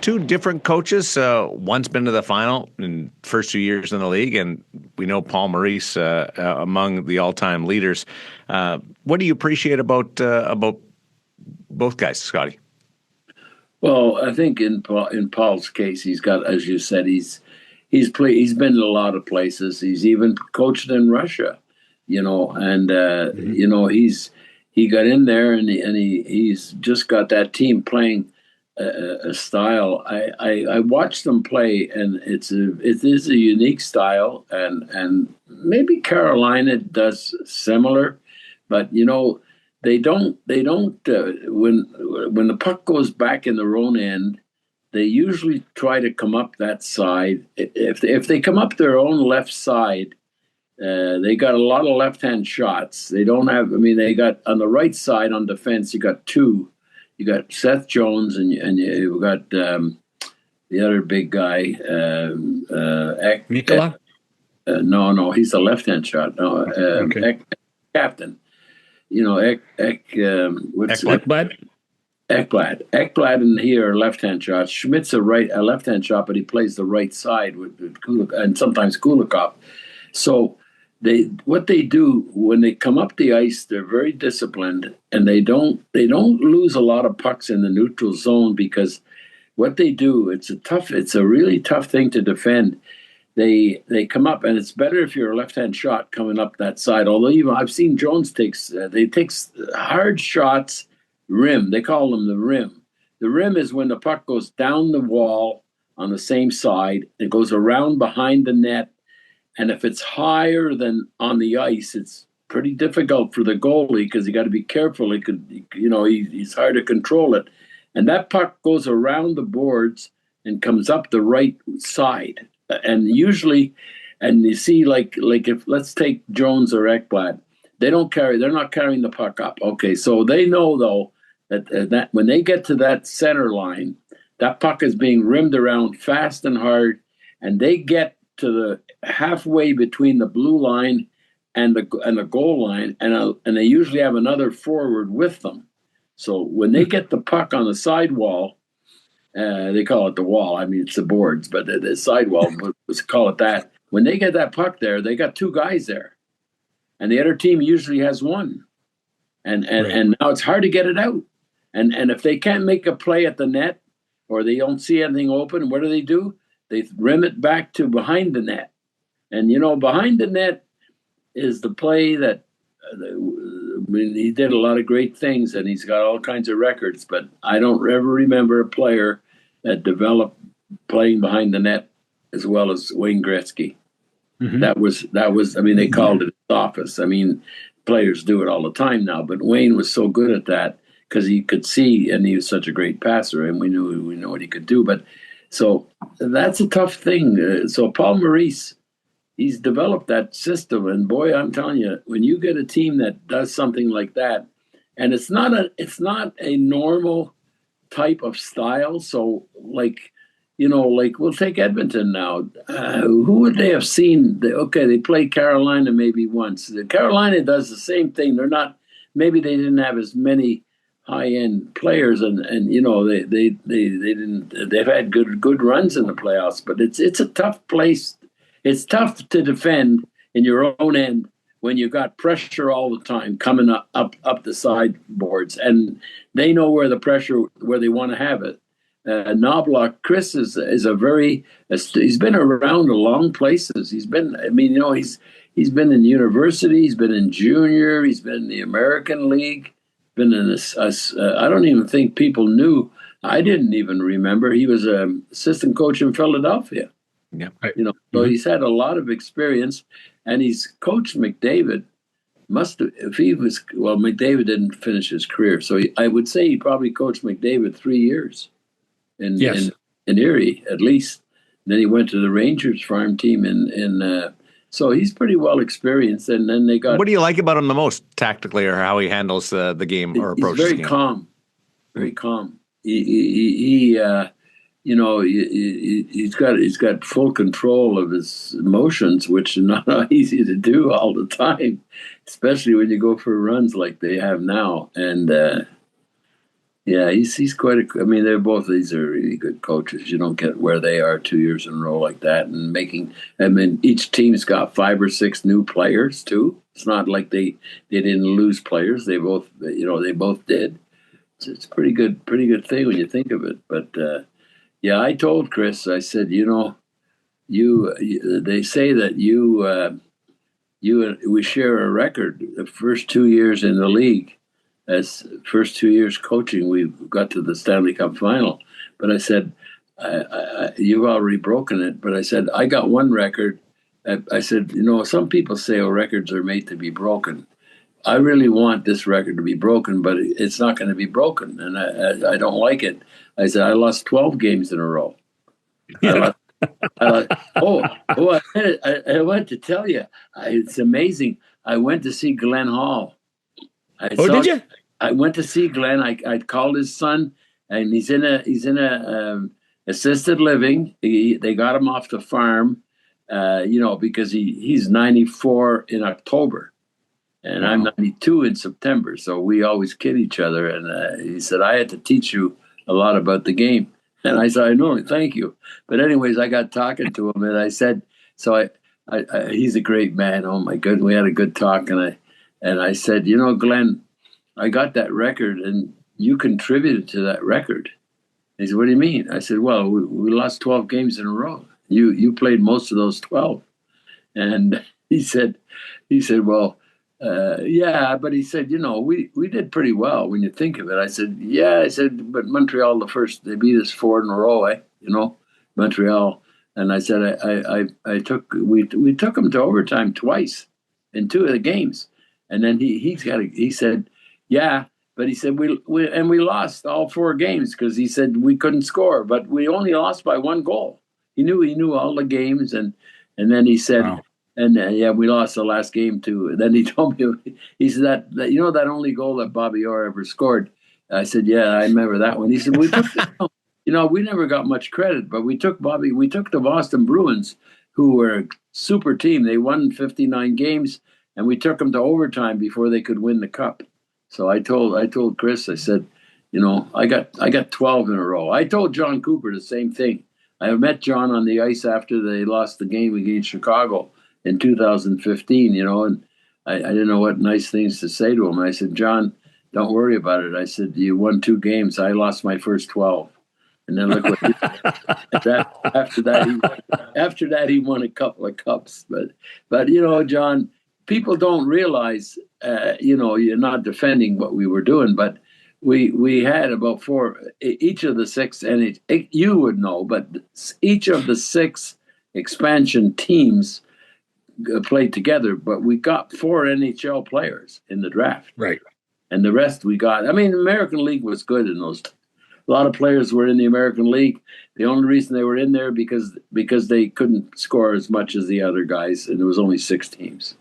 two different coaches. One's been to the final in first 2 years in the league, and we know Paul Maurice among the all-time leaders. What do you appreciate about both guys, Scotty? Well, I think in Paul's case, he's got, as you said, he's been in a lot of places. He's even coached in Russia, and he got in there and he's just got that team playing a style. I watched them play, and it is a unique style, and maybe Carolina does similar, but they don't when the puck goes back in their own end, they usually try to come up that side. If they come up their own left side, they got a lot of left-hand shots. They don't have. I mean, they got on the right side on defense. You got two. You got Seth Jones, and you've got the other big guy, Nicola. No, he's a left-hand shot. No, Okay. Captain. Ekblad? Ekblad and here are left-hand shots. Schmidt's a left-hand shot, but he plays the right side with Kulikov, and sometimes Kulikov. So what they do when they come up the ice, they're very disciplined, and they don't lose a lot of pucks in the neutral zone, because what they do, it's a really tough thing to defend. They come up, and it's better if you're a left-hand shot coming up that side. Although even I've seen Jones takes hard shots, rim. They call them the rim. The rim is when the puck goes down the wall on the same side. It goes around behind the net, and if it's higher than on the ice, it's pretty difficult for the goalie, because you got to be careful. He could, he's hard to control it, and that puck goes around the boards and comes up the right side. And usually, and you see, like if let's take Jones or Ekblad, they're not carrying the puck up. Okay, so they know though that when they get to that center line, that puck is being rimmed around fast and hard, and they get to the halfway between the blue line and the goal line, and they usually have another forward with them. So when they get the puck on the sidewall. They call it the wall. I mean, it's the boards, but the sidewall, let's call it that. When they get that puck there, they got two guys there, and the other team usually has one. And now it's hard to get it out. And if they can't make a play at the net, or they don't see anything open, what do? They rim it back to behind the net. And behind the net is the play that he did a lot of great things, and he's got all kinds of records. But I don't ever remember a player that developed playing behind the net as well as Wayne Gretzky. Mm-hmm. That was. I mean, they called it office. I mean, players do it all the time now, but Wayne was so good at that because he could see, and he was such a great passer, and we know what he could do. But so that's a tough thing. So Paul Maurice, he's developed that system, and boy, I'm telling you, when you get a team that does something like that, and it's not a normal type of style. So like we'll take Edmonton now. Who would they have seen? They played Carolina maybe once. Carolina does the same thing. Maybe they didn't have as many high-end players, and they didn't. They've had good runs in the playoffs, but it's a tough place. It's tough to defend in your own end when you got pressure all the time coming up the sideboards, and they know where they want to have it. Knoblock, Chris is he's been around a long places. He's been been in university, he's been in junior, he's been in the American League, been in this. I don't even think people knew. I didn't even remember he was an assistant coach in Philadelphia. Yeah, so he's had a lot of experience, and he's coached McDavid. McDavid didn't finish his career, so I would say he probably coached McDavid 3 years in Erie at least. And then he went to the Rangers farm team, so he's pretty well experienced. And then they got. What do you like about him the most tactically, or how he handles the game or approaches the game? Very calm. He's got full control of his emotions, which is not easy to do all the time, especially when you go for runs like they have now. And Yeah, he's quite a. I mean, they're both. These are really good coaches. You don't get where they are 2 years in a row like that, and making. I mean, each team's got 5 or 6 new players too. It's not like they didn't lose players. They both, they both did. It's pretty good thing when you think of it. But yeah, I told Chris. I said, they say that we share a record. The first 2 years in the league, as first 2 years coaching, we got to the Stanley Cup final. But I said, you've already broken it. But I said, I got one record. I said, some people say, oh, records are made to be broken. I really want this record to be broken, but it's not going to be broken, and I don't like it. I said, I lost 12 games in a row. Yeah. I want to tell you, it's amazing. I went to see Glenn Hall. Did you? I went to see Glenn. I called his son, and he's in a assisted living. They got him off the farm, because he's 94 in October, and wow. I'm 92 in September. So we always kid each other. And he said, I had to teach you a lot about the game. And I said, I know, thank you. But anyways, I got talking to him, and I said, so he's a great man. Oh my goodness, we had a good talk, and I said, Glenn, I got that record, and you contributed to that record. He said, what do you mean? I said, well, we lost 12 games in a row. You played most of those 12. And he said, well, yeah, but he said, we did pretty well when you think of it. I said, yeah. I said, but Montreal, they beat us 4 in a row, Montreal. And I said, we took them to overtime twice in 2 of the games. And then he said, yeah, but he said, we lost all 4 games because he said we couldn't score, but we only lost by 1 goal. He knew all the games. And then he said, wow. And yeah, we lost the last game too. And then he told me, he said that that only goal that Bobby Orr ever scored. I said, yeah, I remember that one. He said, we took, we never got much credit, but we took the Boston Bruins, who were a super team. They won 59 games, and we took them to overtime before they could win the cup. So I told Chris, I said, I got 12 in a row. I told John Cooper the same thing. I met John on the ice after they lost the game against Chicago in 2015, and I didn't know what nice things to say to him. I said, John, don't worry about it. I said, you won 2 games. I lost my first 12. And then look what he did. After that, he won a couple of cups. But John, people don't realize, you're not defending what we were doing, but we had about 4, each of the 6, and you would know, but each of the 6 expansion teams played together, but we got 4 NHL players in the draft. Right. And the rest we got. I mean, the American League was good in those. A lot of players were in the American League. The only reason they were in there because they couldn't score as much as the other guys, and there was only 6 teams.